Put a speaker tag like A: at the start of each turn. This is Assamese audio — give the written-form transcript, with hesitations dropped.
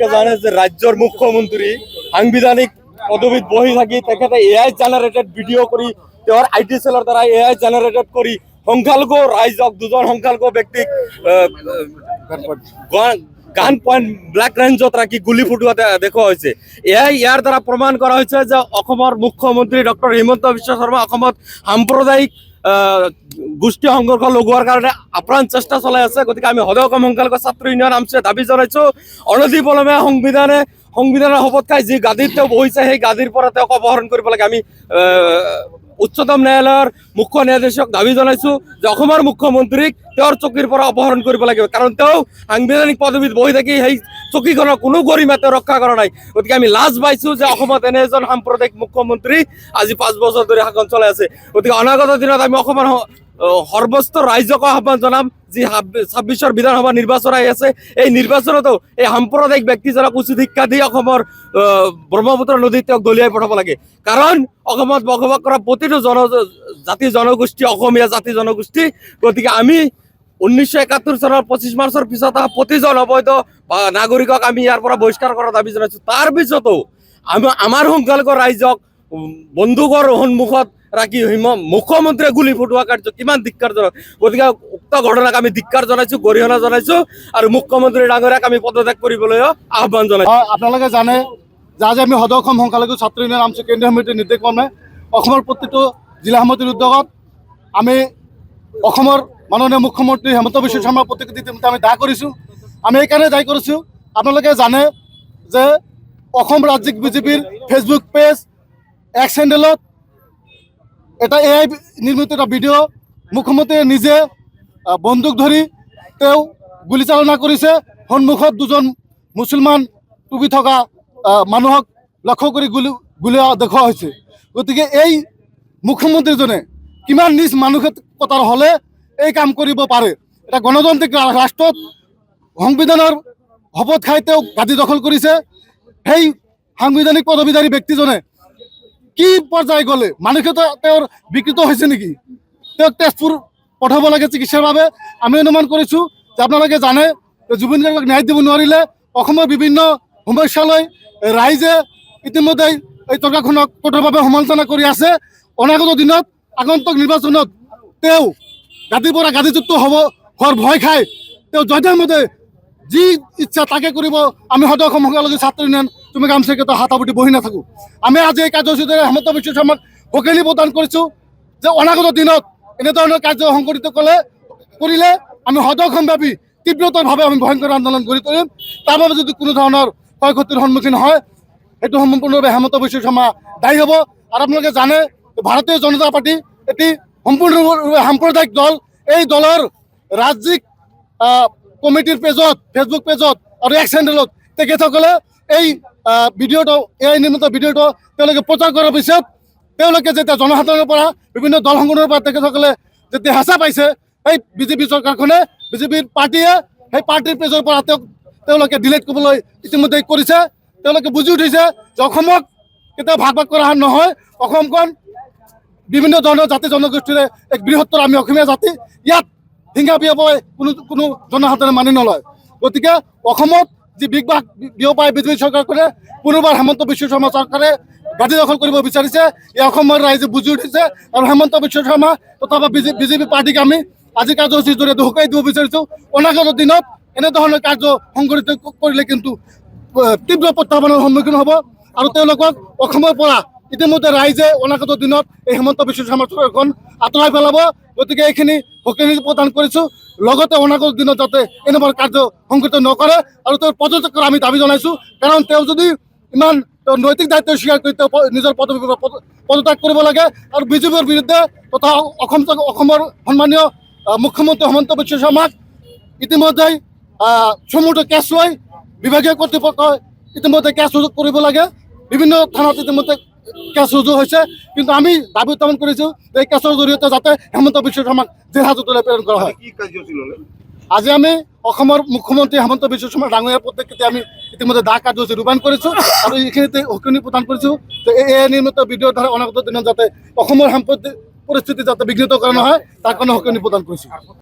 A: আপোনালোকে জানে যে ৰাজ্যৰ মুখ্যমন্ত্ৰী সাংবিধানিক পদবীত বহি থাকি তেখেতে এআই জেনাৰেটেড ভিডিঅ' কৰি তেওঁৰ আইটি সেলৰ দ্বাৰা এআই জেনাৰেটেড কৰি সংখ্যালঘু ৰাইজক দুজন সংখ্যালঘু ব্যক্তিক গান পইণ্ট ব্লেক ৰেঞ্জত ৰাখি গুলি ফুটোৱা দেখুওৱা হৈছে। এয়াই ইয়াৰ দ্বাৰা প্ৰমাণ কৰা হৈছে যে অসমৰ মুখ্যমন্ত্ৰী ডক্টৰ হিমন্ত বিশ্ব শৰ্মা অসমত সাম্প্ৰদায়িক গোষ্ঠী সংঘৰ্ষ লগোৱাৰ কাৰণে আপ্ৰাণ চেষ্টা চলাই আছে। গতিকে আমি সদৌ অসম সংখ্যালঘু ছাত্ৰ ইউনিয়ন আমছে দাবী জনাইছো অনতিপলমে সংবিধানৰ শপত খাই যি গাদীত তেওঁ বহিছে সেই গাদীৰ পৰা তেওঁক অপহৰণ কৰিব লাগে। আমি উচ্চতম ন্যায়ালয়ৰ মুখ্য ন্যায়াধীশক দাবী জনাইছো যে অসমৰ মুখ্যমন্ত্ৰীক তেওঁৰ চকীৰ পৰা অপহৰণ কৰিব লাগিব, কাৰণ তেওঁ সাংবিধানিক পদবীত বহি থাকি সেই চকীখনৰ কোনো গৰিমা তেওঁ ৰক্ষা কৰা নাই। গতিকে আমি লাজ পাইছো যে অসমত এনে এজন সাম্প্ৰদায়িক মুখ্যমন্ত্ৰী আজি 5 বছৰ ধৰি শাসন চলাই আছে। গতিকে অনাগত দিনত আমি অসমৰ সৰ্বস্তৰ ৰাইজক আহ্বান জনাম, যি 26ৰ বিধানসভা নিৰ্বাচন আহি আছে, এই নিৰ্বাচনতো এই সাম্প্ৰদায়িক ব্যক্তিজনক উচিত শিক্ষা দি অসমৰ ব্ৰহ্মপুত্ৰ নদীত তেওঁক দলিয়াই পঠাব লাগে। কাৰণ অসমত বসবাস কৰা প্ৰতিটো জাতি জনগোষ্ঠী অসমীয়া জাতি জনগোষ্ঠী। গতিকে আমি 1971 চনৰ 25 মাৰ্চৰ পিছত প্ৰতিজন অবৈধ নাগৰিকক আমি ইয়াৰ পৰা বহিষ্কাৰ কৰাৰ দাবী জনাইছো। তাৰ পিছতো আমাৰ সংখ্যালঘু ৰাইজক বন্দুকৰ সন্মুখত ৰাখি মুখ্যমন্ত্ৰীয়ে গুলি ফুটোৱা কাৰ্য কিমান ধিক্কাৰজনক। গতিকে উক্ত ঘটনাক আমি ধিক্কাৰ জনাইছো, গৰিহণা জনাইছো আৰু মুখ্যমন্ত্ৰী ডাঙৰীয়াক আমি পদত্যাগ কৰিবলৈ আহ্বান জনাইছো।
B: আপোনালোকে জানে যে আজি আমি সদৌ অসম সংখ্যালঘু ছাত্ৰ ইউনিয়ন আমছে কেন্দ্ৰীয় সমিতিৰ নিৰ্দেশক্ৰমে অসমৰ প্ৰতিটো জিলা সমিতিৰ উদ্যোগত আমি অসমৰ মাননীয় মুখ্যমন্ত্ৰী হিমন্ত বিশ্ব শৰ্মাৰ প্ৰতিকৃতি আমি দাহ কৰিছোঁ। আমি এইকাৰণে দায়ী কৰিছোঁ, আপোনালোকে জানে যে অসম ৰাজ্যিক বিজেপিৰ ফেচবুক পেজ এক্স হেণ্ডেলত এটা এআই নিৰ্মিত এটা ভিডিঅ' মুখ্যমন্ত্ৰীয়ে নিজে বন্দুক ধৰি তেওঁ গুলীচালনা কৰিছে। সন্মুখত দুজন মুছলমান টুপি থকা মানুহক লক্ষ্য কৰি গুলী দেখুওৱা হৈছে। গতিকে এই মুখ্যমন্ত্ৰীজনে কিমান নিজ মানসিকতাৰ হ'লে এই কাম কৰিব পাৰে। এটা গণতান্ত্ৰিক ৰাষ্ট্ৰত সংবিধানৰ শপত খাই তেওঁ গাদী দখল কৰিছে। সেই সাংবিধানিক পদবীধাৰী ব্যক্তিজনে কি পৰ্যায় গ'লে মানসিকতা তেওঁৰ বিকৃত হৈছে নেকি? তেওঁক তেজপুৰ পঠাব লাগে চিকিৎসাৰ বাবে। আমি অনুমান কৰিছোঁ যে আপোনালোকে জানে জুবিন গাৰ্গক ন্যায় দিব নোৱাৰিলে অসমৰ বিভিন্ন সমস্যালৈ ৰাইজে ইতিমধ্যে এই চৰকাৰখনক কঠোৰভাৱে সমালোচনা কৰি আছে। অনাগত দিনত আগন্তুক নিৰ্বাচনত তেওঁ গাদীৰ পৰা গাদীযুক্ত হোৱাৰ ভয় খাই তেওঁ যধে-মধে যি ইচ্ছা তাকে কৰিব। আমি সদৌ অসম সংখ্যালঘু ছাত্ৰ ইউনিয়ন তুমি আমছেকেতো হাতাপুতি বহি নাথাকোঁ। আমি আজি এই কাৰ্যসূচীৰে হিমন্ত বিশ্ব শৰ্মাক সকীলি প্ৰদান কৰিছোঁ যে অনাগত দিনত এনেধৰণৰ কাৰ্য সংঘটিত কৰিলে আমি সদৌ অসমব্যাপী তীব্ৰতৰভাৱে আমি ভয়ংকৰ আন্দোলন গঢ়ি তুলিম। তাৰ বাবে যদি কোনো ধৰণৰ ক্ষয় ক্ষতিৰ সন্মুখীন হয় সেইটো সম্পূৰ্ণৰূপে হিমন্ত বিশ্ব শৰ্মা দায়ী হ'ব। আৰু আপোনালোকে জানে ভাৰতীয় জনতা পাৰ্টি এটি সম্পূৰ্ণৰূপে সাম্প্ৰদায়িক দল। এই দলৰ ৰাজ্যিক কমিটিৰ পেজত ফেচবুক পেজত আৰু এক্স হেণ্ডেলত তেখেতসকলে এই ভিডিঅ'টো এআই নিৰ্মিত ভিডিঅ'টো তেওঁলোকে প্ৰচাৰ কৰাৰ পিছত তেওঁলোকে যেতিয়া জনসাধাৰণৰ পৰা বিভিন্ন দল সংগঠনৰ পৰা তেখেতসকলে যেতিয়া হেঁচা পাইছে, সেই বিজেপি চৰকাৰখনে বিজেপিৰ পাৰ্টীয়ে সেই পাৰ্টীৰ পেজৰ পৰা তেওঁলোকে ডিলিট কৰিবলৈ ইতিমধ্যে কৰিছে। তেওঁলোকে বুজি উঠিছে যে অসমক কেতিয়াও ভাগ কৰা নহয়। অসমখন বিভিন্ন ধৰণৰ জাতি জনগোষ্ঠীৰে এক বৃহত্তৰ আমি অসমীয়া জাতি। ইয়াত হিংসা বিয়পাই কোনো জনসাধাৰণে মানি নলয়। গতিকে অসমত যি বিগবাস বিয়পাই বিজেপি চৰকাৰখনে পুনৰবাৰ হিমন্ত বিশ্ব শৰ্মা চৰকাৰে গাদী দখল কৰিব বিচাৰিছে। এই অসমৰ ৰাইজে বুজি উঠিছে আৰু হিমন্ত বিশ্ব শৰ্মা তথা বিজেপি পাৰ্টীক আমি আজি কাৰ্যসূচীৰ জৰিয়তে শুকাই দিব বিচাৰিছোঁ। অনাগত দিনত এনেধৰণৰ কাৰ্য সংঘটিত কৰিলে কিন্তু তীব্ৰ প্ৰত্যাহ্বানৰ সন্মুখীন হ'ব আৰু তেওঁলোকক অসমৰ পৰা ইতিমধ্যে ৰাইজে অনাগত দিনত এই হিমন্ত বিশ্ব শৰ্মা চৰকাৰখন আঁতৰাই পেলাব। গতিকে এইখিনি সকীলি প্ৰদান কৰিছোঁ। লগতে অনাগত দিনত যাতে এনেকুৱা কাৰ্য সংঘটিত নকৰে আৰু তেওঁৰ পদত্যাগ কৰা আমি দাবী জনাইছোঁ। কাৰণ তেওঁ যদি ইমান নৈতিক দায়িত্ব স্বীকাৰ কৰি তেওঁ নিজৰ পদবীৰ পৰা পদত্যাগ কৰিব লাগে। আৰু বিজেপিৰ বিৰুদ্ধে তথা অসমৰ সন্মানীয় মুখ্যমন্ত্ৰী হিমন্ত বিশ্ব শৰ্মাক ইতিমধ্যেই চমুটো কেছ লৈ বিভাগীয় কৰ্তৃপক্ষই ইতিমধ্যে কেছ ৰুজু কৰিব লাগে। বিভিন্ন থানাত ইতিমধ্যে কেছ ৰুজু হৈছে, কিন্তু আমি দাবী উত্থাপন কৰিছোঁ যে এই কেছৰ জৰিয়তে যাতে হিমন্ত বিশ্ব শৰ্মাক জেল হাজতলৈ প্ৰেৰণ কৰা হয়। আজি আমি অসমৰ মুখ্যমন্ত্ৰী হিমন্ত বিশ্ব শৰ্মা ডাঙৰীয়াৰ প্ৰতিকৃতি আমি ইতিমধ্যে দাহ কাৰ্যসূচী ৰূপায়ণ কৰিছোঁ আৰু এইখিনিতে সকীলি প্ৰদান কৰিছোঁ যে এই নিৰ্মিত ভিডিঅ'ৰ দ্বাৰা অনাগত দিনত যাতে অসমৰ সাম্প্ৰতিক পৰিস্থিতি যাতে বিঘ্নিত কৰা নহয় তাৰ কাৰণে সকীলি প্ৰদান কৰিছোঁ।